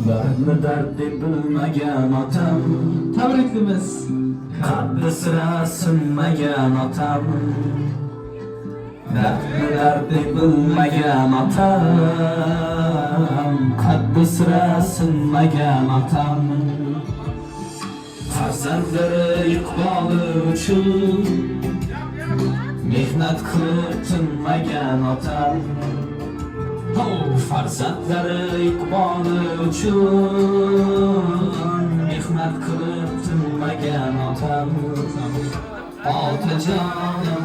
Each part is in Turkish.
Dardni dardni bilmagan otam, Tabriklimiz. qalbi sira sinmagan otam. Dardni dardni bilmagan otam, qalbi sira sinmagan otam. Farzandlari iqboli uchun mehnat qilib tinmagan otam. Farzandlari iqboli uchun mehnat qilib tinmagan otam. Otajonim,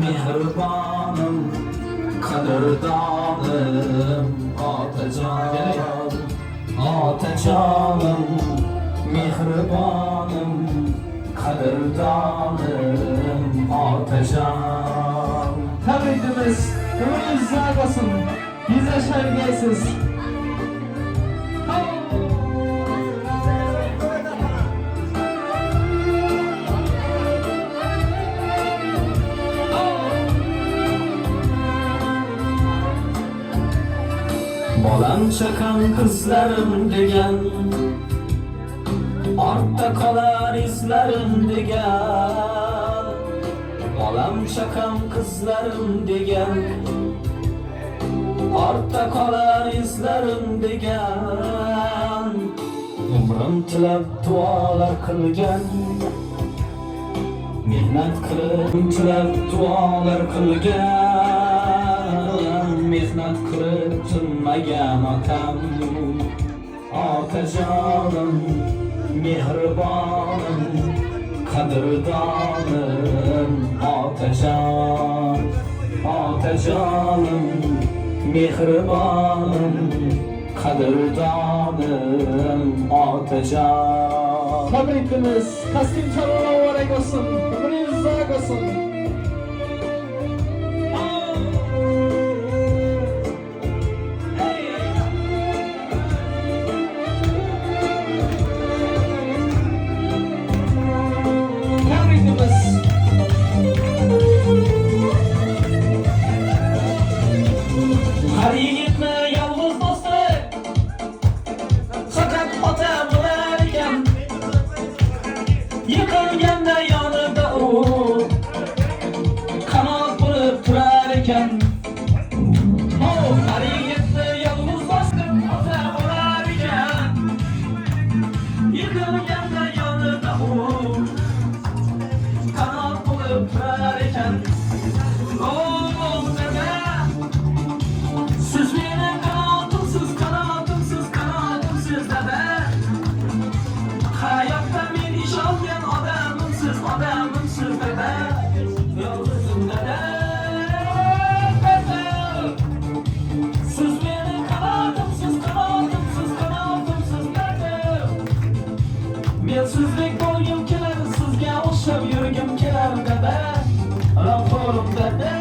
mehribonim, qadrdonim. Otajonim, mehribonim, qadrdonim, otajon. Tabriklimiz. Ömrünüz uzak olsun. Biz yaşayacağız. Bolam chaqam qizlarim degan, ortda qolar izlarim degan. Bolam chaqam qizlarim degan, ortda qolar izlarim degan. Umrim tilab duolar qilgan, mehnat qilib tilab duolar qilgan. Mehnat qilib tinmagan otam. Otajonim, mehribonim, qadrdonim, otajon. Otajonim, mehribonim, qadrdonim, otajon. Tabriklimiz. Taslim çalana mübarek olsun. Ömrünüz uzak olsun. Tabriklimiz. Har yigitni yolg'iz do'sti faqat ota bo'lar ekan. Yiqilganda yonida u qanot bo'lib turar ekan. Har yigitni yolg'iz do'sti ota bo'lar ekan. Yiqilganda yonida u qanot bo'lib turar ekan. Siz meni qanotimsiz, qanotimsiz, qanotimsiz dada. Hayotda men ishongan odamimsiz, odamimsiz dada. Yolg'izim dada. Siz meni qanotimsiz, qanotimsiz, qanotimsiz dada. Men sizdek bo'lgim keladi, sizga o'xshab yurgim kelar dada. Rahmolim dada.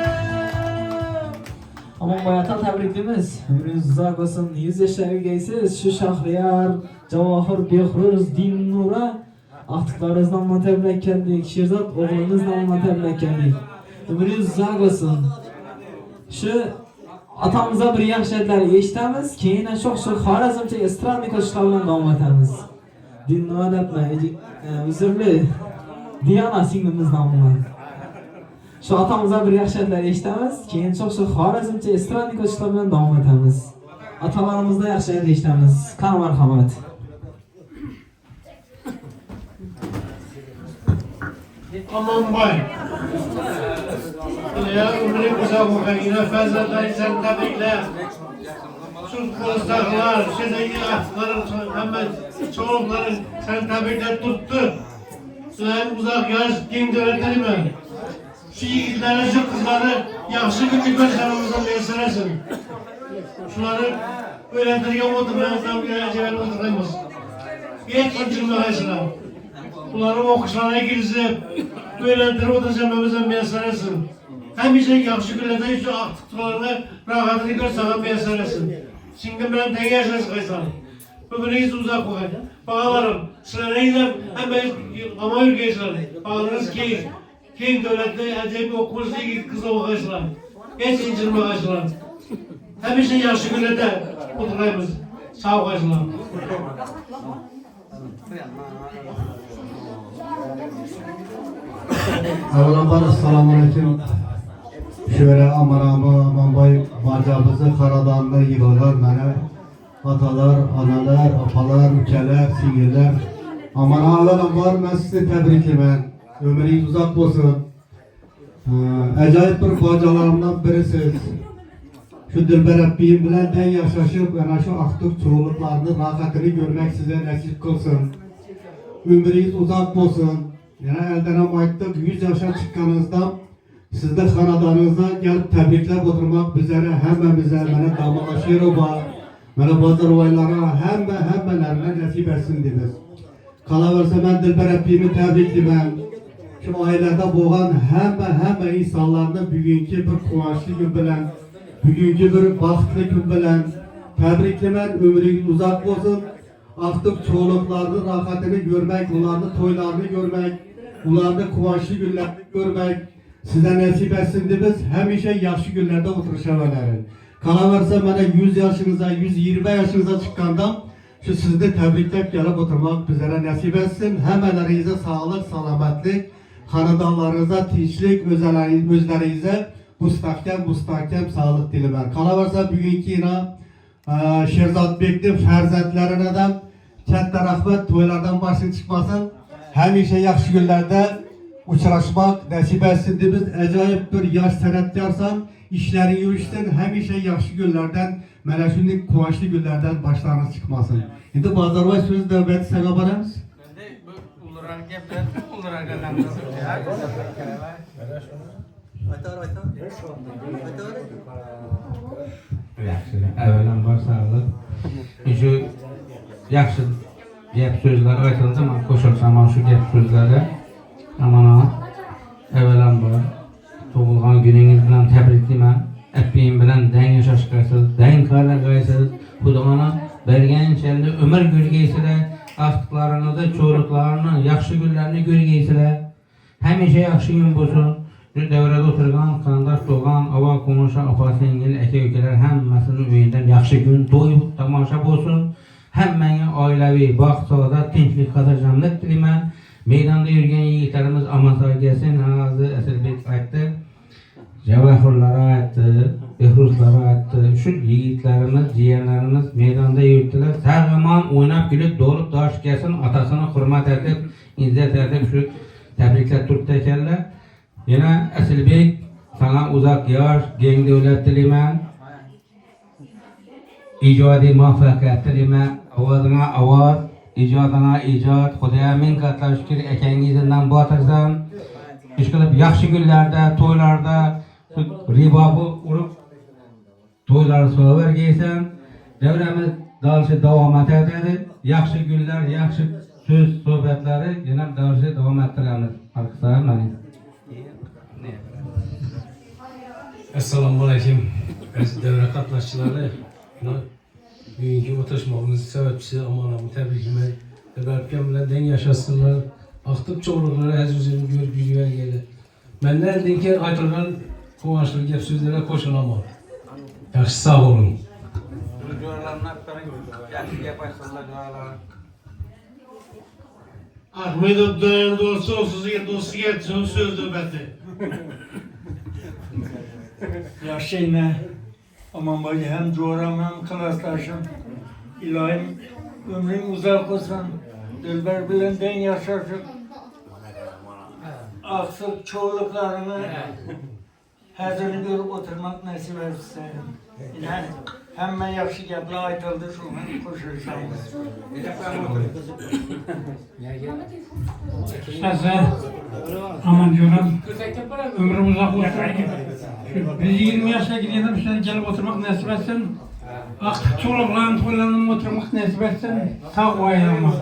Aman bayatan tabriklimiz. Ömrünüz uzak olsun. 100 yaşlargaysiz. Şu Şahriyar, Cavahir, Behruz, Din Nura aktıklarınız namına tebrik geldik. Şirzat oğlunuz namına tebrik geldik. Ömrünüz uzak olsun. Şu atamıza bir yaxshiliklar eshitamiz. Keyin shu Xorazmcha estradnik qo'shiqlar bilan davom etamiz. Din Nura debmi? Uzrli. Diana singlimiz nomidan. Şu atamıza bir yaxshiliklar eshitamiz. Keyin shu Xorazmcha estradnik qo'shiqlar bilan davom etamiz. Atalarimizdan yaxshiliklar eshitamiz. Qani marhamat. Aman bay. Ya ömrün uzak olsun. Yine fazladan sen tabrikler. Şu konuştaklar, şeydeki atların, hemen çoğunların sen tabrikler tuttu. Sen uzak yaş din dövretleri mi? Şu yiğitlere, şu kızları yaxşı günlük göstermemizden meselesin. Şunları öğrendirgen oldum, ben tam geleceğini oturayımız. Geç kaçırma kaysına. Bunların okuşlarına girsip, öğrendirip oturacağımızdan meselesin. Hem bir şey yaxşı günlerde şu aktıklarını, rahatını görsen meselesin. Şimdi ben tek yaşasın kaysan. Ömrünüz uzak koyun. Bağlarım, sıranıyla hemen ama ülkeysler. Bağlarınız ki, keyif devlette acayip okumuştu ki kızla bakışlar. Geç incirme bakışlar. Hem bir şey yaşlı günlerde oturayımız. Sağ olasınlar. Avvalambor assalomu alaykum. Şöyle aman boy bacabızı Karadan'da yığılgan mana atalar, analar, apalar, ukalar, singillar. Aman avvalambor men sizni tabriklayman. Ömrünüz uzak olsun. Acayip bir bacalarimdan birisiz. Şu Dilber Rabbim bilen den yaşaşıp ana şu aktık çoğuluklarını, rahatını görmek size nasip kılsın. Ömrünüz uzak olsun. Yani elden amayttık 100 yaşa çıkkanızda siz de xanadanınıza gelip tebriklep oturmak üzere hemmemize, bana damalaşır oba, bana bazırvaylara hemmelerine nasip etsin demiz. Kalaverse ben Dilber Rabbimi tebriklemem. Şu ailede boğan hemme insanlarını bugünkü bir kuvvetli gün bilen, bugünkü bir baktlı gün bilen tebriklemem, ömrünüz uzak olsun. Artık çoğuluklarının rahatını görmek, onların toylarını görmek, onların kuvvetli günlerini görmek size nasip etsin de biz hemişe yaxşı günlerde oturuşabilerin. Kalaverse bana 100 yaşınıza, 120 yaşınıza çıkkanda şu sizi tebriklep gelip oturmak bizlere nasip etsin. Hemelerinize sağlık, selametlik, hanedanlarınıza tinçlik, özlerinize müstahkem sağlık dilerim. Kalaverse bugünkü yine Şerzat Bek'in ferzentlerine de katta rahmet, toylardan başın çıkmasın. Hemişe yaxşı günlerde uçraşmak nasip etsin de biz acayip bir yaş sanatkarsan, işlerin yürüyüşten hemişe yaxşı günlerden, mana shunday kuvvetli günlerden başlarınız çıkmasın. Şimdi Bazarvay söz növbeti sana baramiz. Yaxşı. Avvalambor sağlık. Şu yaxşı gap so'zlar aytildi, men qo'shilsam shu gap so'zlari. Aman avvalambor tug'ilgan kuningiz bilan tabriklayman. Apping bilan dang yashashgaysiz, dang qarlagaysiz. Xudoning berganchalik umr ko'rgaysizlar, aftiqlaringizni, cho'riqlarini, yaxshi kunlarni ko'rgaysizlar. Hamisha yaxshi kun bo'lsin. Şu devrede oturgan, kandaş doğan, ava konuşa, apa singil, eke ökeler hemmasının üyeyinden yaxşı gün, toy, tamaşa olsun. Hemmene ailevi, bak, sağda, tinçlik kazanacağımlık dilemen. Meydanda yürüyen yiğitlerimiz aman sağ gelsin, ağzı Esilbek ayttı. Cevahirlara ayttı, Behruzlara ayttı. Şu yiğitlerimiz, ciğerlerimiz meydanda yürüttüler. Her zaman oynap gülüp, doğrup daş gelsin, atasını hürmet edip, izzet edip şu tebrikler tuttekerler. Yine Esilbek, sana uzak yaş, gen devlet dilemen. İcadi muvaffakiyat dilemen. Avazına avaz, icadına icat. Xudaya min katlar şükür ekengizinden batırsam. İşkılıp yaxşı günlerde, toylarda ribabı urup toyları soğuver giysen. Devremiz dalışı devam eder. Yaxşı günler, yaxşı söz sohbetleri yine dalışı devam ettiremiz. Arkadaşlar benim. Assalamu alaikum. Biz devre katlaşçıları bugünkü oturuşmamızın sebepçisi amanamı tebriklemek. Rabbim bilen den yaşasınlar. Aktık çoğulukları hezuzunu görüp yürüyen gelir. Benden dinken aytılgan kuvançlı gep sözlere koşulamam. Yaxşı sağ olun. Ahmetov dayan dostu, size dostu gelsin söz növbeti. Yaxşı yine aman boyu hem coğram hem klaslaşım. İlahim ömrün uzak olsun. Dilber bilen den yaşaşıp aksık çoğuluklarını hazırını görüp oturmak nasip etsin. Yani hemen yaxşı gepler aytıldı şuna koşuşayız. Size aman canım ömrüm uzak olsun. Biz 20 yaşa gidelim işte gelip oturmak nasip etsin. Aktif çolukların toylarına oturmak nasip etsin. Sağ olayım.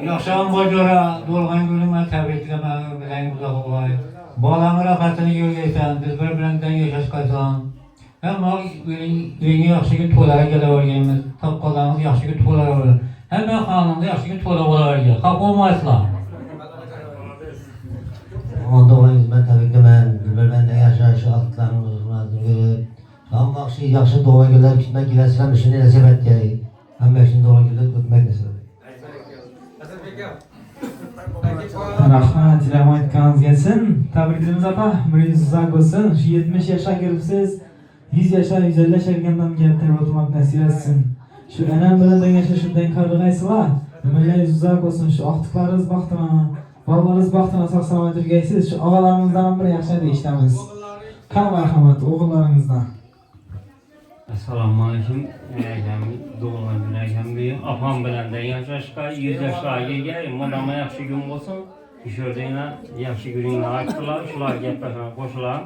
Yaşam bacora dolgan günüme tebriklemek bilen uzak olay. Balanın rahatını görgeysen, Dilber bilen den yaşaşkaysan. Hem yeni yaxşı gün toylara gelevergeyimiz, tapkalarımız yaxşı gün toylara olur. Hem ben kanalımda yaxşı gün toylara olavergey. Kalk olmaysılar. Onda o hizmet tabii ki ben Dilber benden yaşayışı altlarını uzmanızı görüp Ama yaxşı doğan günler içinden gidersen işini nasip et diye. Hem şimdi doğan günler ötmek nasip et. Rahmat, rahmat aytganingiz kelsin. Tabriklaymiz apa. Umringiz uzoq bo'lsin. Shu 70 yoshga kiribsiz. 100 yoshga 150 yoshga gapdan o'tmoq nasib etsin. Shu anam bilan yashash shunday qarg'aysizlar. Umringiz uzoq bo'lsin. Shu oqtiqlaringiz baxtini, bolalaringiz baxtini sog' salomat yurgaysiz. Shu og'alaringizdan bir yaxshi eshitamiz. Qani marhamat o'g'illaringizdan. Assalomu alaykum. Doğulan günayken bir apam bilen de yaşaşka 100 yaşlara gelgey. Madama yaxşı gün olsun. Düşördüğüne yaxşı gününe açtılar. Şular gepleşen koşular.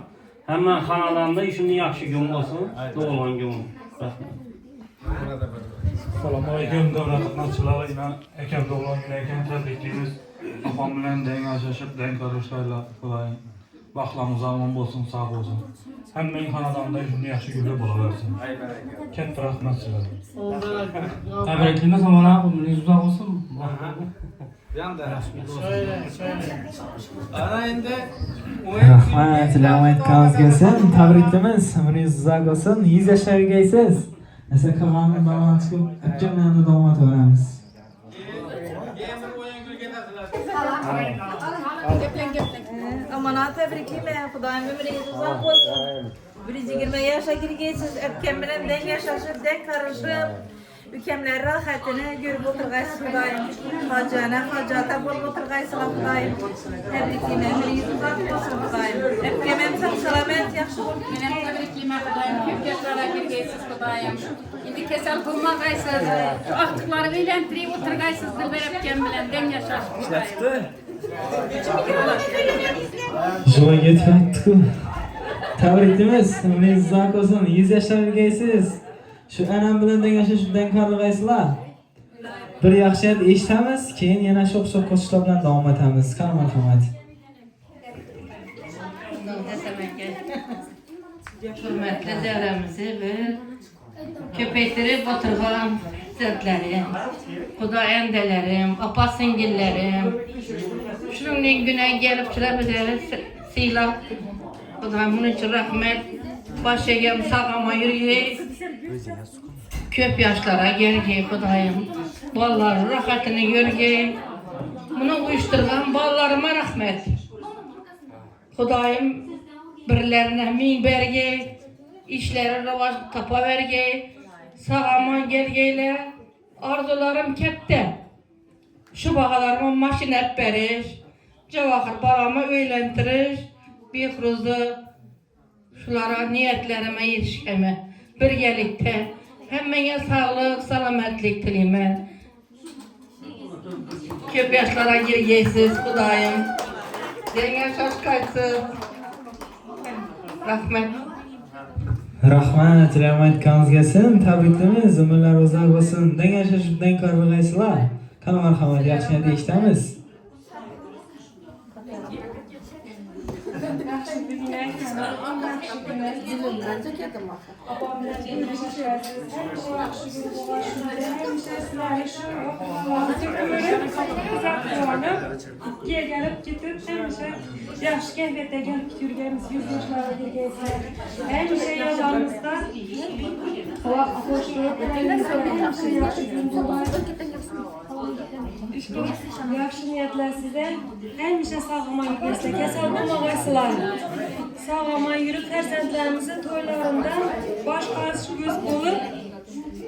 Hemen kanalımda işini yaxşı gün olsun. Doğulan gün. Assalomu alaykum davlat xizmatchilari ila akam doğulan günayken tabriklaymiz. Apam bilen deng yaşaşıp deng karışlarla kılayın. Baxtlarımız aman olsun, sağ olsun. Həmmin xanadanda işini yaxşı gülle bulaversin. Katta rahmat sizlərə. Təbrikləməz amana ömrünüz uzaq olsun. Rahmat, rahmat aytganingiz kelsin. Tabriklaymiz. Umringiz uzoq bo'lsin. 100 yoshga kirgaysiz. Esa qilganni davom chiqib, akkamlarni davom etaveramiz. Amana tebrikleyeyim. Xudayım ömrünüz uzak olsun. 120 yaşa girgeysiz, öpken bilen den yaşaşıp, den karışıp, ülkemler rahatını görüp oturgaysız Xudayım. Hacana, hacata bol oturgaysılar Xudayım. Tebrikleyeyim, ömrünüz uzak olsun Xudayım. Öpken sağ salamet, yaxşı olsun. Benim tebrikleyeyim Xudayım, köp yaşlara girgeysiz Xudayım. Şimdi kesel bulmagaysız, şu aktıkları eğlendirip oturgaysız Dilber öpken bilen den yaşaşıp Xudayım. Joy yetibdi-ku. Tabriklaymiz. Umringiz uzoq bo'lsin. 100 yoshga kirgaysiz. Shu anam bilan deng yashashdan qarg'aysizlar. Bir yaxshi gap eshitamiz, keyin yana shu o'xshab qo'shiqlar bilan davom etamiz. Qani marhamat. Hürmetli devremizi bir köpektirip oturgan zətlərim, Xuda əndələrim, apa singillerim, şunun güne gelip çilebilir silah. Xudayım bunun için rahmet, baş egem sağama yürüyey, köp yaşlara gelgey Xudayım, balların rahatını görgey, bunu uyuşturgan ballarıma rahmet. Xudayım birlerine min bergey, işleri ravaş tapa vergey, sağaman gelgeyle, arzularım kette. Şu bağalarıma maşinet beriş, cevahır balama öylentiriş, bir hruzu şulara niyetlerime yetişkeme, birgelikte, hemmeye sağlık, salametlik dilime. Köp yaşlara girgeysiz Xudayım, denge şaşkaysız, rahmet. Rahmat, rahmat aytganingiz kelsin. Tabriklaymiz. Umrlar uzoq bo'lsin. Deng yashashib, deng qarg'aysizlar. Qani marhamat, yaxshi gap eshitamiz. Gelip gidip yaxşı keyfiyetde gelip yürüyemiz 100 yaşlara girgeysiz. Hemşe yollarımızda hoşluk, hemşe yaxşı günler. Yaxşı niyetler size. Hemşe sağlama yürüyesizler. Kesel bulmagaysılar. Sağlama yürüp persentlerimizi toylarında baş karşı göz bulup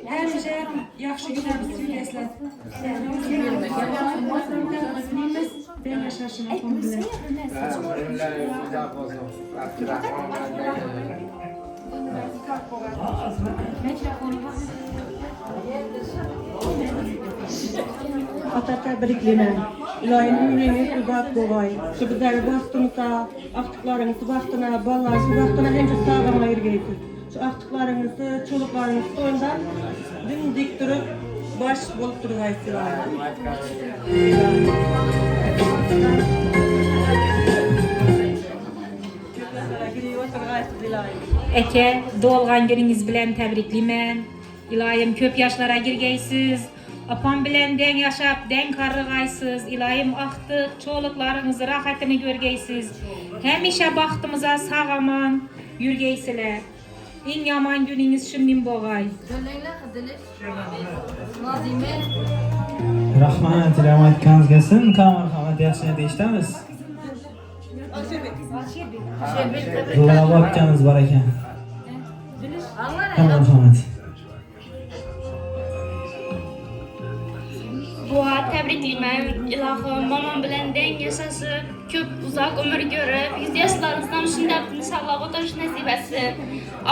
hemşe yaxşı günlerimizi yürüyesizler. Ben yaşaşım yapmam bile. Ata tebrikleyeyim. İlahim ömrünüz uzak bolay. Şu bizleri baktığınızda, aktıklarınızı baktığına, ballarınızı baktığına hemce sağlama yürgeysiz. Şu aktıklarınızı, çoluklarınızı soyundan dimdik durup baş bulup durgaysızlar. Eke, doğulgan gününüz bilen tebrikleymen. İlayim köp yaşlara girgeysiz. Apam bilen den yaşap, den karrıgaysız. İlayim aktık, çoluklarınızı rahatını görgeysiz. Hemişe baktımıza sağaman yürgeysiler. Eng yomon kuningiz shu men bo'g'ay. Rahmat, aytganingiz kelsin. Marhamat, yaxshi eshitamiz. Lavotganimiz bor ekan. Marhamat. Buğa təbrikləməm. İlahım, mamam bilan deng yaşasıb, köp uzaq ömür görüb, 100 yaşlarınızdan şundaq inşallah oturuş nəsib etsin.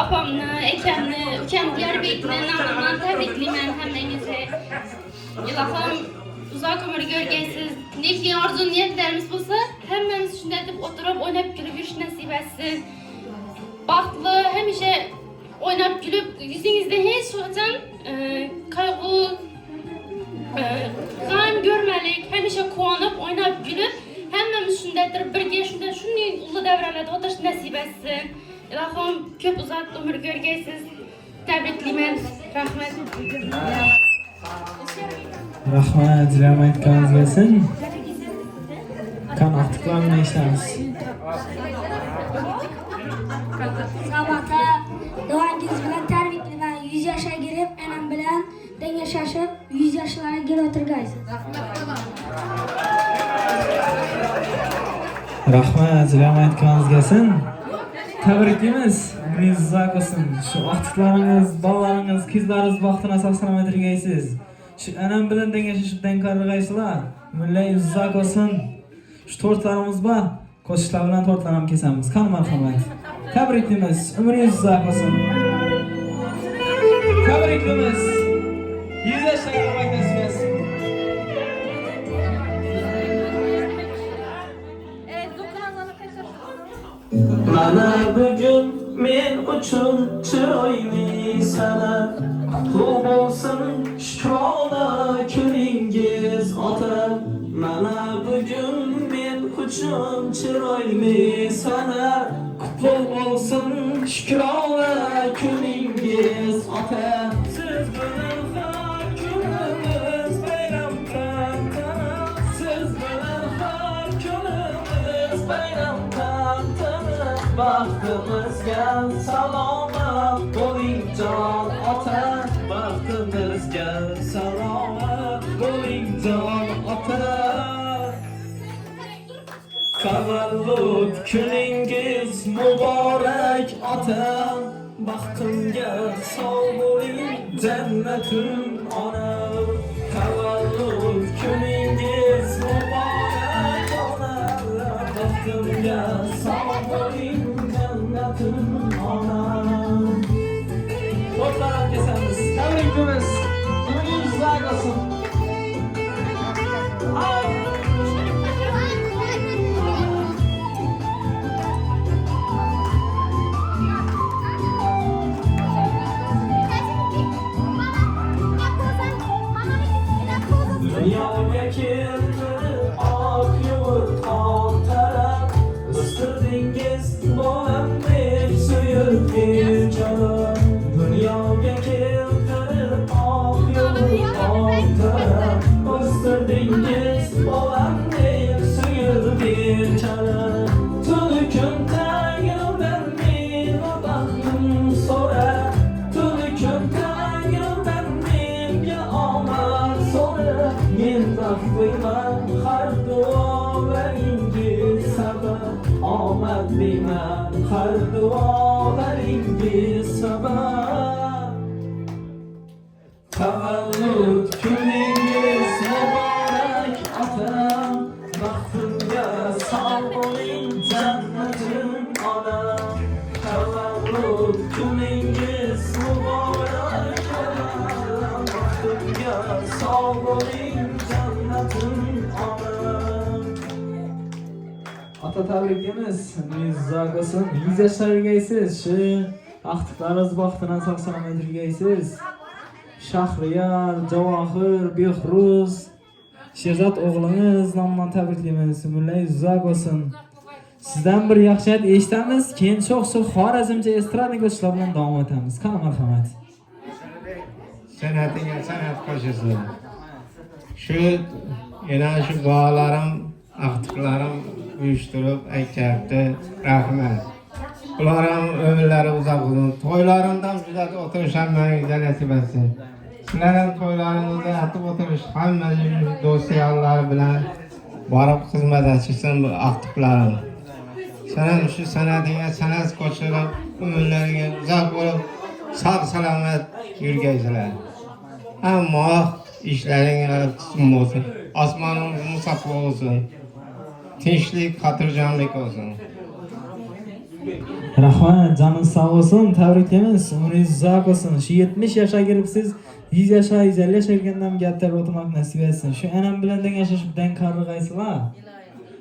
Apamni, ekamni, ukam diğer beytini namından təbrikləməm həmmənizə. İlahım, uzaq ömür görgənsiz. Neki arzu niyetlərimiz bolsa, həmmimiz şundaq deb oturub, oynab gülüb yürüş nəsib etsin. Baxtlı, həmişə oynab gülüb, yüzünüzdə heç vaxtdan qaygı g'am görməlik, həmişə quvonub, oynab gülüb, həmmimiz shundadir, birga shunday shunday ulug' davralarda o'tish nasib etsin. Ilohim ko'p uzoq umr ko'rgaysiz. Tabriklayman. Rahmat. Rahmat, aytganingiz kelsin. Qanaqtiqlarni eshitamiz. Sabata, duangiz bilan tabriklayman. 100 yoshga kirib, anam bilan deng yashashib, 100 yoshlarga kelib o'tirgaysiz. Rahmat, aytganingiz kelsin. Tabriklaymiz. Umringiz uzoq bo'lsin. Shu vaqtlaringiz, bolalaringiz, qizlaringiz vaqtini saqlanib o'tirgaysiz. Shu anam bilan deng yashashib, deng qarg'aysizlar. Umringiz uzoq bo'lsin. Shu tortlarimiz bor. Qo'shiqlar bilan tortlar ham kesamiz. Qani marhamat. Tabriklaymiz. Umringiz uzoq bo'lsin. Tabriklaymiz. 100 yoshlarga qaytasiz. Mana bugun men uchun chiroyli sana, qutlug' bo'lsin shukrona kuningiz ota. Mana bugun men uchun chiroyli sana, qutlug' bo'lsin shukrona kuningiz ota. Siz bilan har kunimiz bayram tantana, siz bilan har kunimiz bayram tantana. Baxtimizga salomat bo'ling jon ota, baxtimizga salomat bo'ling jon ota. Tavallud kuningiz muborak ota, baxtimga sog' bo'ling jannatim ona. Tavallud kuningiz muborak ona, baxtimga sog' bo'ling jannatim ona. O'tlarab kesamiz. Tabriklaymiz. Umringiz uzoq bo'lsin. Dunyoga keldi oq yurt on taraf, o'stirdingiz bolamdek suyib bechoram. Dunyoga keldi oq yurt on taraf, o'stirdingiz bolamdek suyib bechoram. Tuni kun tagimdan meni baxtim so'ra, tuni kun tagimdan menga omad so'ra. Men baxtliman har duolaringiz sabab, omadliman har duolaringiz sabab. Tavallud kuningiz muborak ota, baxtimga sog' bo'ling jannatim ona. Tavallud kuningiz muborak ota, baxtimga sog' bo'ling jannatim ona. Ota tabriklaymiz. Umringiz uzoq bo'lsin. 100 yoshlarga kirgaysiz. Shu vaqtlaringiz vaqtidan sog'-salomat yurgaysiz. Shahriyar, Javohir, Behruz, Sherzod o'g'lingiz nomidan tabriklaymiz. Umringiz uzoq bo'lsin. Sizdan bir yaxshi ayt eshitamiz, keyin sho'x-sho'x xorazmcha estrada qo'shiqlar bilan davom etamiz. Qani marhamat. San'atiga san'at qo'shasiz. Shu yana shu bolalarim, aqtiqlarim uyushtirib aytyapti. Rahmat. Ularning ömürleri uzak olsun. Toylarından güzel oturuşan bana güzel nasip etsin. Sizlerin toylarınızda yatıp oturuş hamma dosyalar bilen varıp hizmet etsin bu aktiflerin. Senin şu sanatına sanat koşulup ömürlerine uzak olup sağ selamet yürgeyseler. Ama işlerin kısmı olsun. Asmanın musafı olsun. Tinchlik, hatırcanlık olsun. Rahmat, canınız sağ olsun, tebriklaymiz. Ömrünüz uzak olsun. Şu 70 yaşa girip siz 100 yaşa, 150 yaşa girgenden gətlər oturmak nasip etsin. Şu enam bilen den yaşaşıp den karrıgaysılar.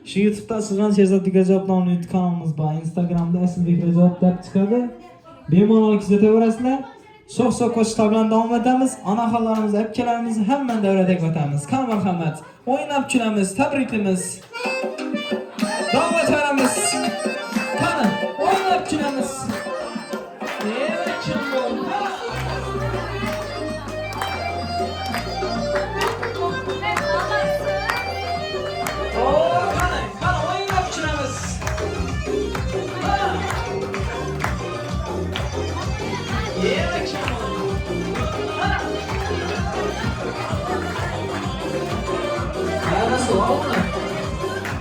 Şu YouTube'da çıkan Şehzat Dikacap'la YouTube kanalımız var. Instagram'da Esil Dikacap dep çıkadı. Bemalol kuzataverasizlar. Soq qo'shiqlar bilan davom etamiz. Ana xallarimiz, epkalarimizni hamma davraga o'tamiz. Qani marhamat. O'ynab kulamiz, tabriklaymiz. Davom etamiz. Qani, o'ynab kulamiz.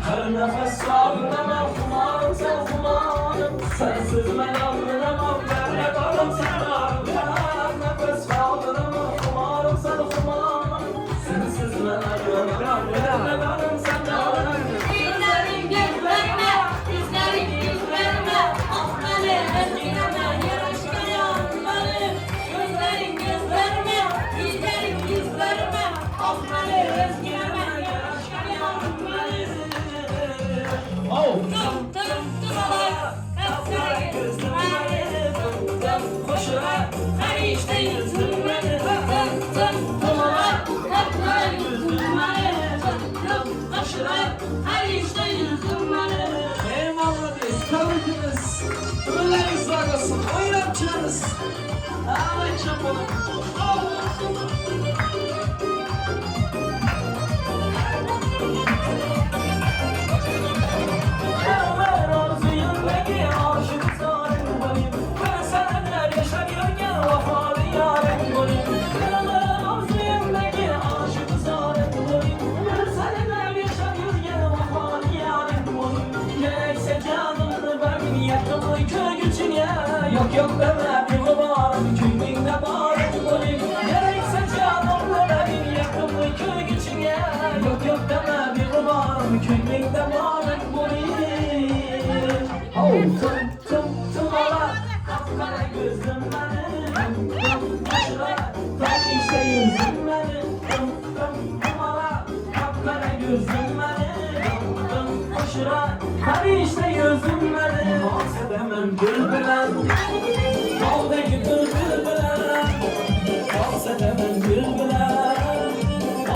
Her nefes sağlamam, kumarım sen kumarım. Sensiz ben anlayamam, nerede kaldım sen ağrım. Her nefes sağlamam, kumarım sen kumarım. Sensiz ben anlayamam, nerede kaldım sen ağrım. Yüzlerin gözlerime, yüzlerin yüzlerime. Ah beni ezgileme, yarışmayan beni. Yüzlerin gözlerime, yüzlerin yüzlerime. Ah beni ezgileme, yarışmayan beni. Oh! Dım dım dımalar, kapkara gözlerime. Dım dım koşular, her işte yüzüm beni. Dım dım dımalar, kapkara gözlerime. Dım dım koşular, her işte yüzüm beni. Eyvallah, tabrikimiz. Ömürleriniz uzak olsun. Oynab kulamiz. Evet, çapalım. Yok yok deme bir kumarım köyünde bağırım olayım. Gerekse canımla benim yakımı köy içine. Yok yok deme bir kumarım köyünde bağırım olayım. Oh tım tım tım ala kapkara gözüm benim. Tım başla ben işte yüzüm benim. Tım tım tım ala kapkara gözüm benim. Tım başla ben işte yüzüm benim. Bahsedemem bülbülen. Aldaki bülbül bilen, bahsedemem bülbülen.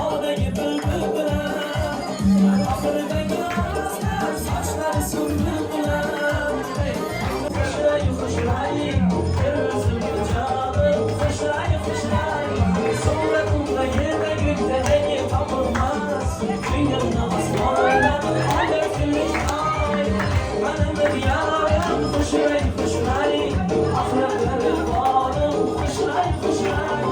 Aldaki bülbül bilen, ahırdan gözler, saçları sümbül bilen. Fışrayı fışrayı, gözümü canım, fışrayı fışrayı. Suratımda yerde gökte beni tapılmaz. Dünyamda aslanlar, dökülmüş ay. Benim bir yarım, fışrayı fışrayı. Ahırları bağlı, fışray fışray.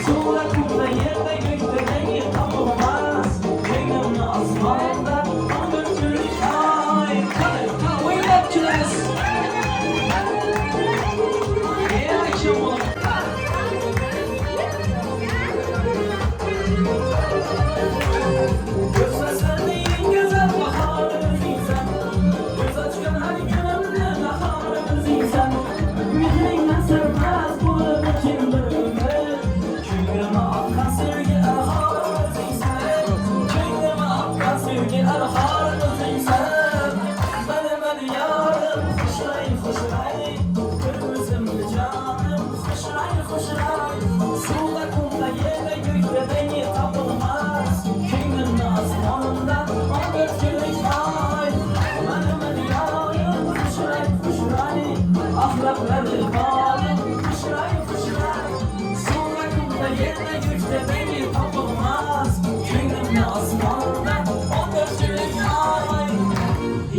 Suratımda yerde gökte beni tapılmaz. Gönlümde asmanda dökülmüş ay. Hadi oynayıp kulamiz. İyi akşam olun. Gözlerin güzel baharımız insan. Göz açkan her günümde baharımız insan. Müziğinden sevmez bu ömür bölümü. Köyüme akkan sevgi erharımız insan. Köyüme akkan sevgi erharımız insan. Benim yarım fışray fışray. Kırmızımlı canım fışray fışray. Suda kumda yerde gökte beni tapılmaz. Köyümün asmanında 14 günlük ay. Benim yarım fışray fışray. Ahlakları bağlı, fışray fışray. Sonra kumda yerine güçte beni tapılmaz. Köyümde asmanda 14 günlük ay.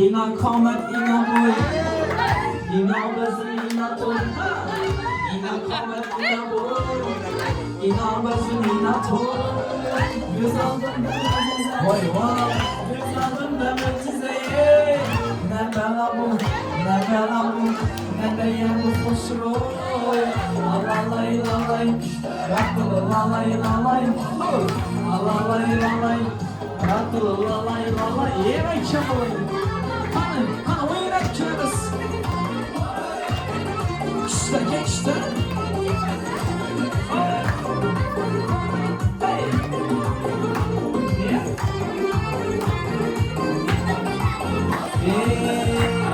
İnan kamet, inan boy. İnanmasın inat ol. İnat kamet inat ol. İnanmasın inat ol. Göz aldım mucize. Vay vay. Göz aldım da mucizeye. Ne bela bu, ne bela bu. Ne de yalnız boş rol. Alalay lalay. Rabbul lalay lalay. Alalay lalay. Rabbul lalay lalay. Yemek çabalayın. Hani oynak çağırız. İşte geçti.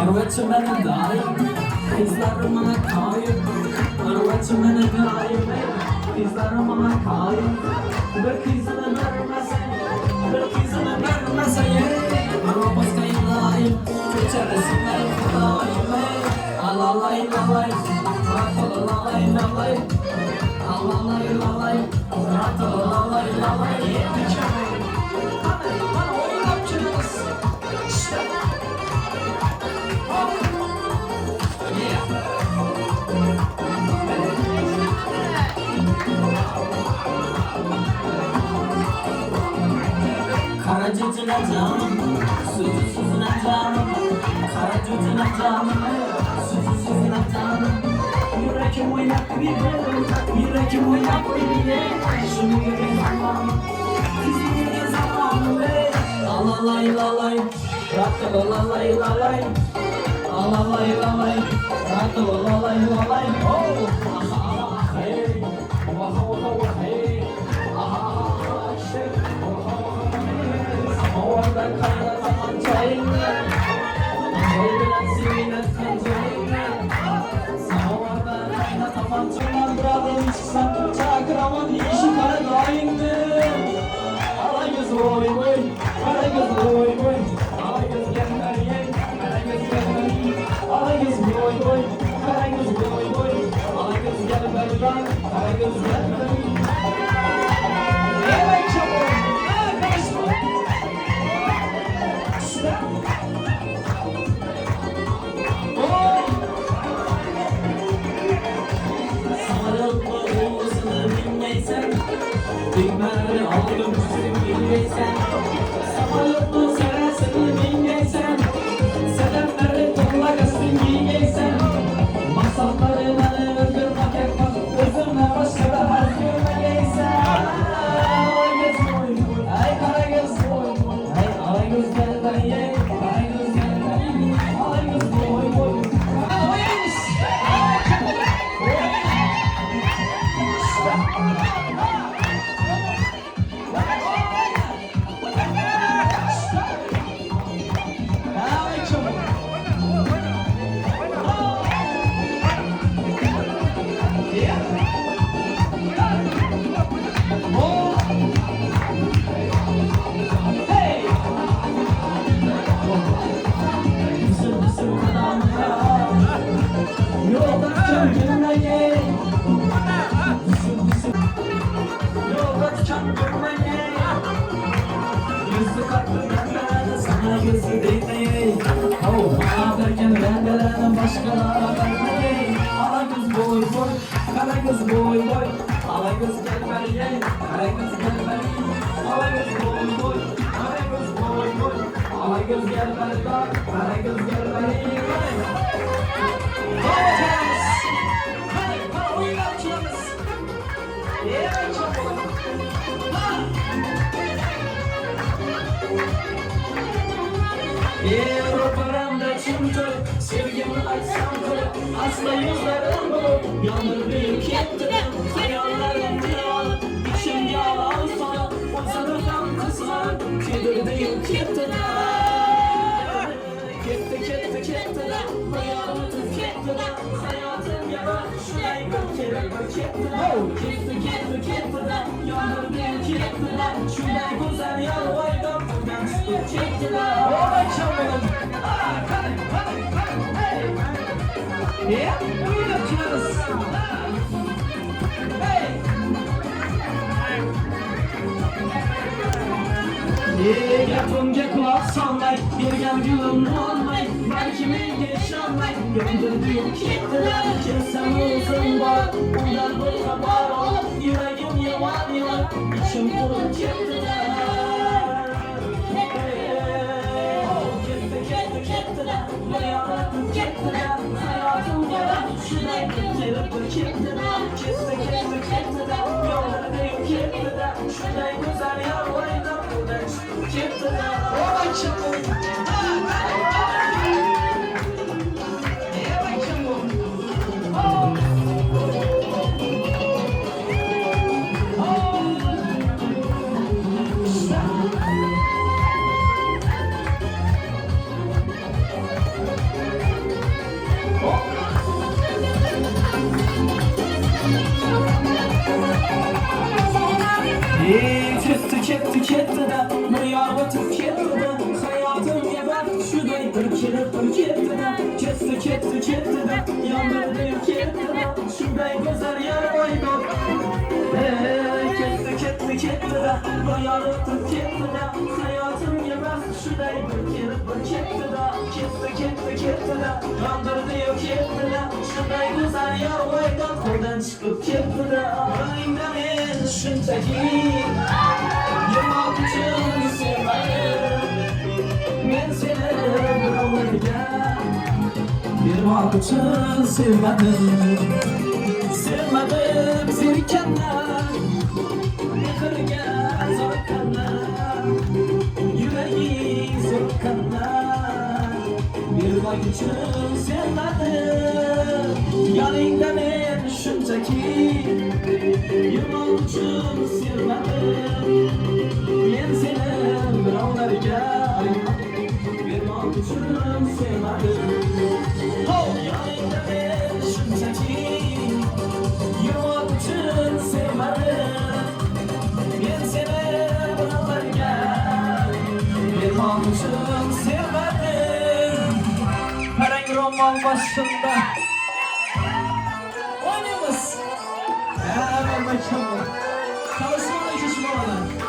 Arvatçı bana daim, kızlarım bana kayıp. Arvatçı bana daim, kızlarım bana kayıp. Bir kızını vermesen, bir kızını vermesen. Arabasına daim, çöçeresinler daim. Alalay lalay, rato lalay lalay. Alalay lalay, rato lalay lalay. Yetişemem. Bana oynak çağırız. İşte. Kara cücüne canım, süzüne canım. Kara cücüne canım, süzüne canım. Yürekim oynak bir, yürekim oynak bir. Şunu gibi zamanım, bizim gibi zamanım. Alalay lalay, rato lalay lalay. Alalay lalay, rato lalay lalay. Oh, aha hey, aha hey, aha şey, orada kaynatan çayını, orada zinet kancayını, orada kaynatan çayını bırakın çıksan çakramın işi kara dayındı. Ala göz oy oy, kara göz oy oy, ala göz gelmer ye, kara göz gelmer ye. Alagız boy boy, karagız boy boy. Alagız gel berdan, karagız gel berdan. Evet çabuk, karışma. İşte. Sarılma oğuzunu bilmeysen, düğmeleri aldım üstüm bilmeysen. Sarılma seresini bilmeysen, sedenleri topla gazın giyeysen. Masallarına öldürmek ekmek, özümle başka da her görmeyeysen. Alagız boy boy, ay karagız boy boy. Ay alagız gel ben ye, karagız gel ben ye. Alagız boy boy. Alagız. Alagız boy boy, alagız gel beriye, alagız gel beriye. Alagız boy boy, alagız boy boy, alagız gel beriye, alagız gel beriye. Alacağız. Hadi oynayacağız. Evet çabuk. Avrupa'mda çünkü sevgimi açsam kırık. Asla yüzlerim bulup yanır büyük yettim. Hayallerim yağlı, içim yalan sana. O sanırsan kısmen, kedir büyük yettiler. Kettiler, hayalımı tükettiler. Hayatım yara, şurayı gökçerek gökçettiler. Kettiler, yanır büyük yettiler. Şurayı güzel yalvardım, ben tutup çektiler. Olay çabuk. Yeah, we got Jesus. Hey. Yeah, yapımca kulak sallayıp bir gel gülüm olmayı. Belki mi geçemem Gönderdiğim kitler Kesem olsun var Bunlar bu kadar Yüreğim yaman yaman İçim kurup kitler Kitler Hayatım kitler Hayatım yalan Şuraya Gelip kitler Kitler Yollardayım kitler Şuraya güzel yavruydum Buradan çıkıp kitler Ola kitler Çıktı da bu yarbatıp çıktı da hayatım geber şuday ırkırıp çıktı da çıktı da yandırdım çıktı da şuday güzel yer oydu çıktı da bu yarbatıp çıktı da hayatım geber şuday ırkırıp çıktı da çıktı da yandırdım çıktı da şuday güzel yer oydu oradan çıkıp çıktı da aynen şuntaki Yılmak için sevmedim Ben seni bırakırken Yılmak için sevmedim Sevmedim zirkenler Yıkırken zorkanlar Yüreği zorkanlar Yılmak için sevmedim Yanından en şuntaki Yılmak için sevmedim Ben seni bırakırken Yılmak için sevmedim Yanında ben şuntaki Yılmak için sevmedim Ben seni bırakırken Yılmak için sevmedim Herhangi roman başında Oynayınız Hemen bakalım Çalışmanın iki şumalar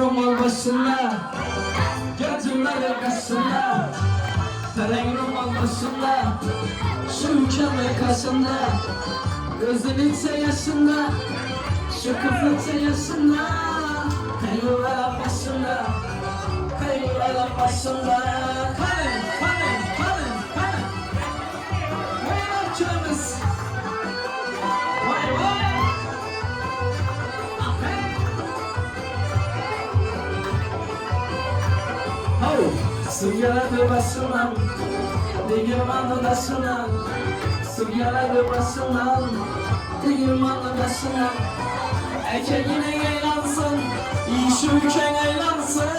Roman başında Gözümler karşısında Tereng roman başında Şu ülkemin karşısında Gözünükse yaşında Şu kızlıksa yaşında Kaygılar başında Kaygılar başında Kalın Vay akçamız Vay Sugaladı başından Değirmanlı başından Sugaladı başından Değirmanlı başından Erkek yine eğlansın İyi şu ülken eğlansın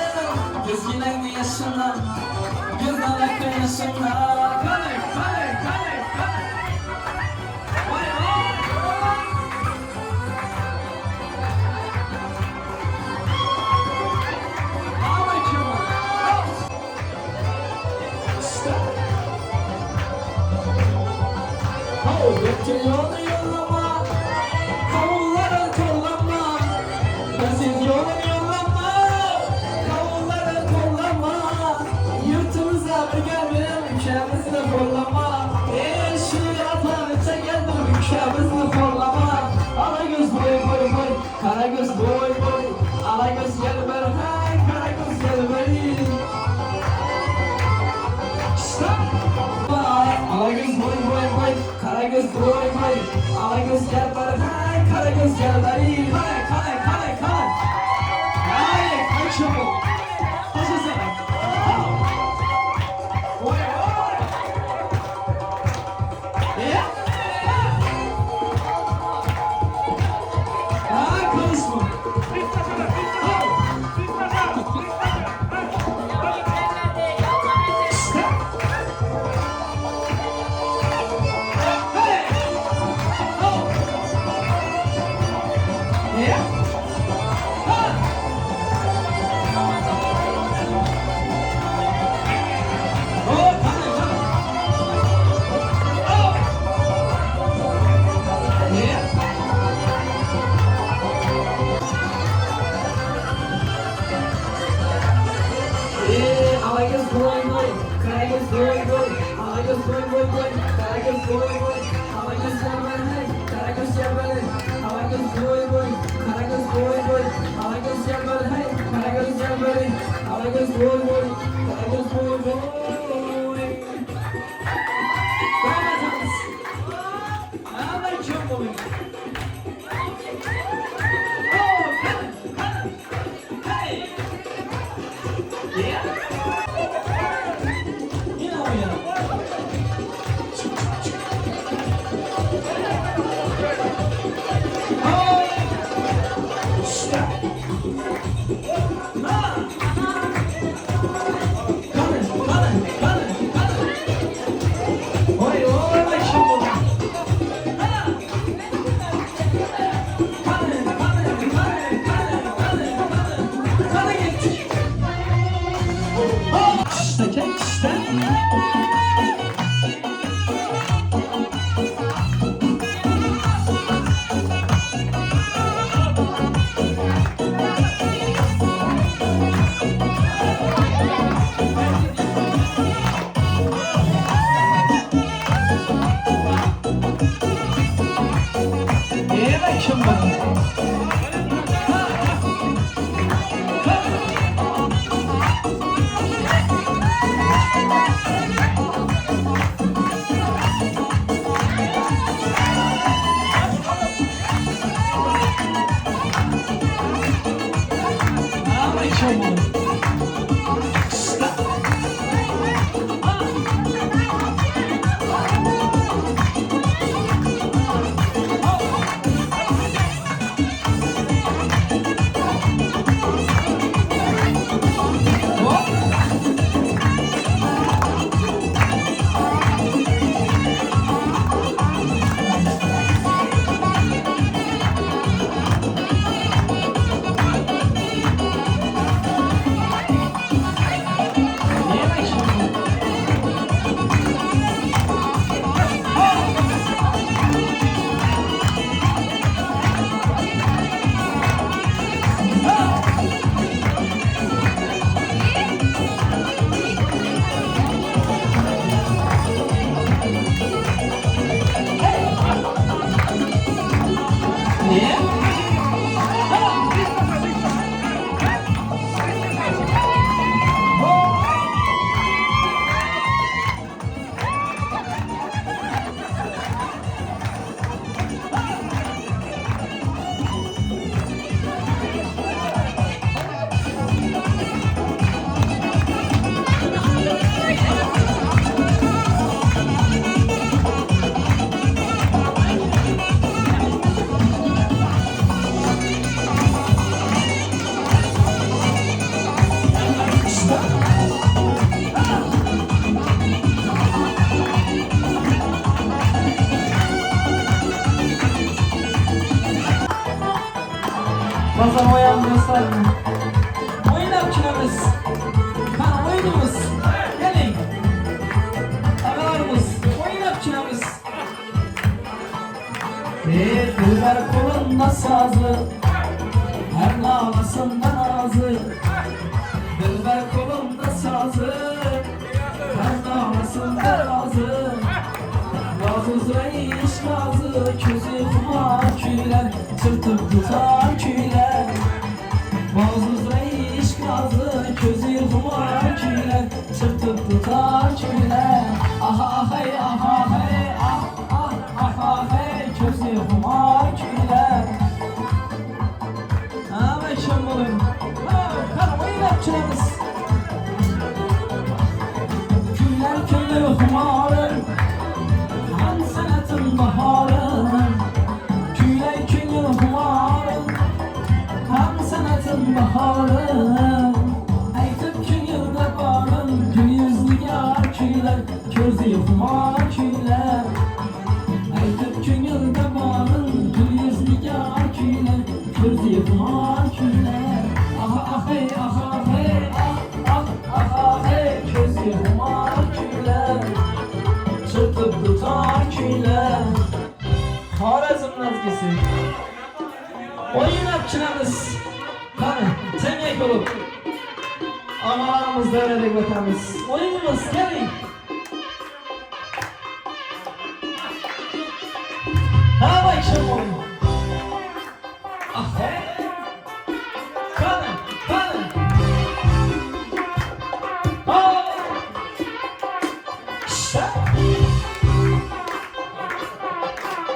Göz yine yaşından Göz dalakta yaşından Kale Vay Bütün yolu yollama Kavullara kollama Basit yolu yollama Kavullara kollama Yurtumuza bir geldim Ülkemizle kollama Şu atanıca geldim Ülkemizle kollama Alagöz boy Karagöz boy Alagöz gel ver Karagöz gel ver Alagöz boy Karagöz boy Alagöz gel bana Karagöz gel bana Kale Hayır kaçımı Taşısana Oy Konuşma boy boy, Karagöz Cerbeli, hey, Karagöz Cerbeli, Karagöz boy boy, Karagöz boy boy, Karagöz Cerbeli, hey, Karagöz Cerbeli, Karagöz boy boy, Karagöz boy boy. Dayanacağız. Hemen çok boy. Bakalım ayağımıza sarılın. Oynap çınamız. Ha oyunumuz. Gelin. Ağalarımız. Oynap çınamız. Dilber kolunda sazı. Her nalasında nazı. Dilber kolunda sazı. Her nalasında nazı. Nazı reis nazı. Közü kumar küler. Sırtım tutar küler. Mazluz reis nazı. Közü kumar küler. Sırtım tutar küler. Aha aha aha ah ah aha hey. Közü kumar küler. Ama şambalım. Kanım oynap çınamız. Küller küller kumarın. Han sanatın baharın. Küller küller kumarın. Han sanatın baharın. Aytıp küller varın. Gül yüzlü yar küller. Közü kumar küller. Aytıp küller varın. Gül yüzlü yar küller. Közü kumar küller. Aha ah hey aha hey ah ah ah hey. Közü kumar küller. Sırtıp tutar küller. Xorazm nazgisi. Oynap çınamız. Qani, tengak bo'lib. Amalarimiz davradek o'tamiz. O'yinimiz keling. Ha bak şimdi oğlum. Ah he. Kalın, kalın. Ha. İşte.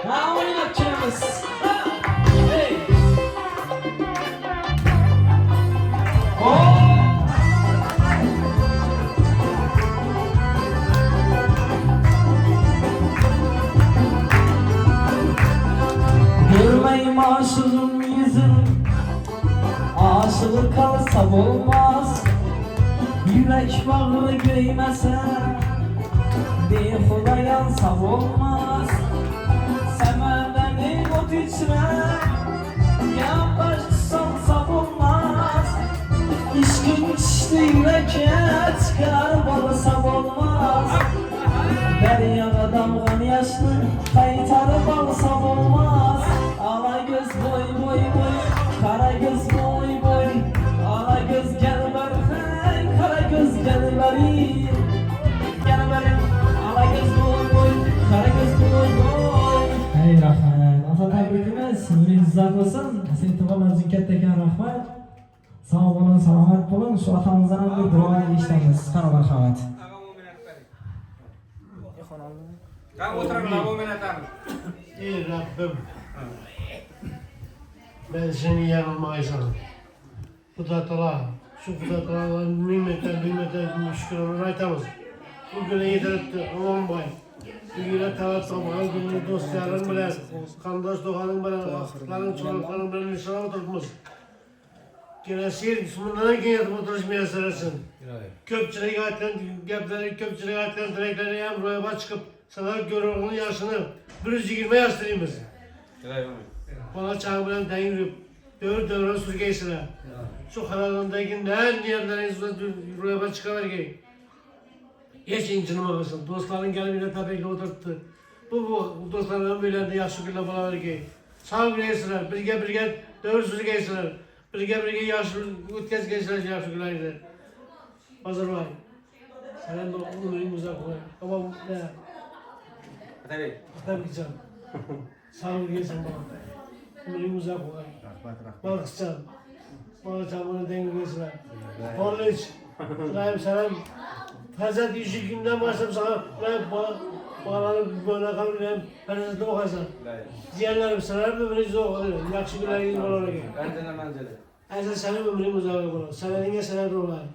Ha oynayalım çenemiz. Hey. Oh. Görmeyim aşığın yüzün, aşığı kalsam olmaz. Yürek bağrı göymese, behuda yansam olmaz. Semerlerini ot içine, yandaş sansam olmaz. İşkın içti yüreğe, çıkar balısam olmaz. Deryana damgan yaşlı, kaytarıp alsam olmaz. Ala göz boy boy boy, kara göz boy boy. Ala göz gel ver hey, kara göz gel verin. Gel verin, ala göz boy boy, kara göz boy boy. Hey rahmet, ata tebrikimiz, ümriniz uzak olsun. Seyitiballahınızın kattakan rahmet. Sağ olun, selamet olun. Şu atamızdan bir dua işlemiz. Kanal rahmet. Ey Rabbim, ben seni yanılmayacağım. Kudretala, şu kudretalaların nimetler şükürler aytamız. Bugüne yediripti, aman bay. Bugüne tavat tabağı, bugüne dostlarım bilen, kandaş doğanın bilen, akıtların, çocukların bilen inşallah oturtmuş. Gene seyir kısmından ki yatıp oturuşmaya sarılsın. Köpçülük ayetlerin direklerine yan buraya çıkıp sana görevinin yaşını 120 yaşlıyımız. Bana çağ bilen den yürüp dövür sürgeysine. Şu haralandaki ne niyetleriniz buraya çıkar ki. Hiç incinmemesin. Dostların gelmine tabii ki oturttu. Bu dostlarının böylende yaşlı gülle bulalar ki. Sağ güleysine, birge dövür sürgeysine. Birge yaşlı ütkez geçiler yaşlı güleysine. Hazır var. Senin de umurun uzak var. Ama ne? Tabii ki canım. Sağ ol gelsin bana. Umurun uzak var. Bana kısacağım. Bana çamurun dengi gelsinler. College. Sırayım selam. Hazret işi günden başlayıp sana bağlanıp böyle kalırım. Hazret'te okuyasın. Ziyanlarım sırayım ömrünüzü okuyor. Yakşı güler gibi olarak. Hazret senin ömrün uzak olur. Seneninge senedir olayım.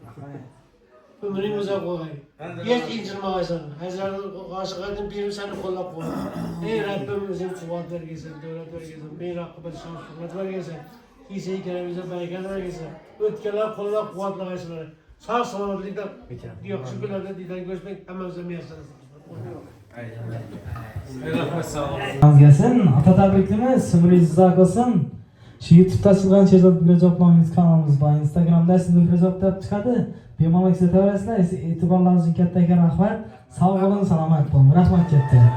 Ömrün uzak olayım. Hiç incirmeyeceksin. Hazret'in aşık edin birim seni kollap koyar. Ey Rabbim bizim sıfat vergeysen, devlet vergeysen, beyin akıbeti şans vergeysen. İyisi keremize bereket vergeysen. Ötkeler kollap kuvvetli versinler. Sağ selametlikten yakışı günlerde diden görüşmek hemen zemiyasınız. Gelsin, ata tebriklimiz, ömrünüz uzak olsun. Şu YouTube'da açılgan Şehzat Büləcoplangiz kanalımız var. Instagram'da sizin Büləcop çıkadı. Bemalak size tevresler, itibarlarınızın kattakan rahmet. Sağ olun, selamet olun. Rahmet ketdi.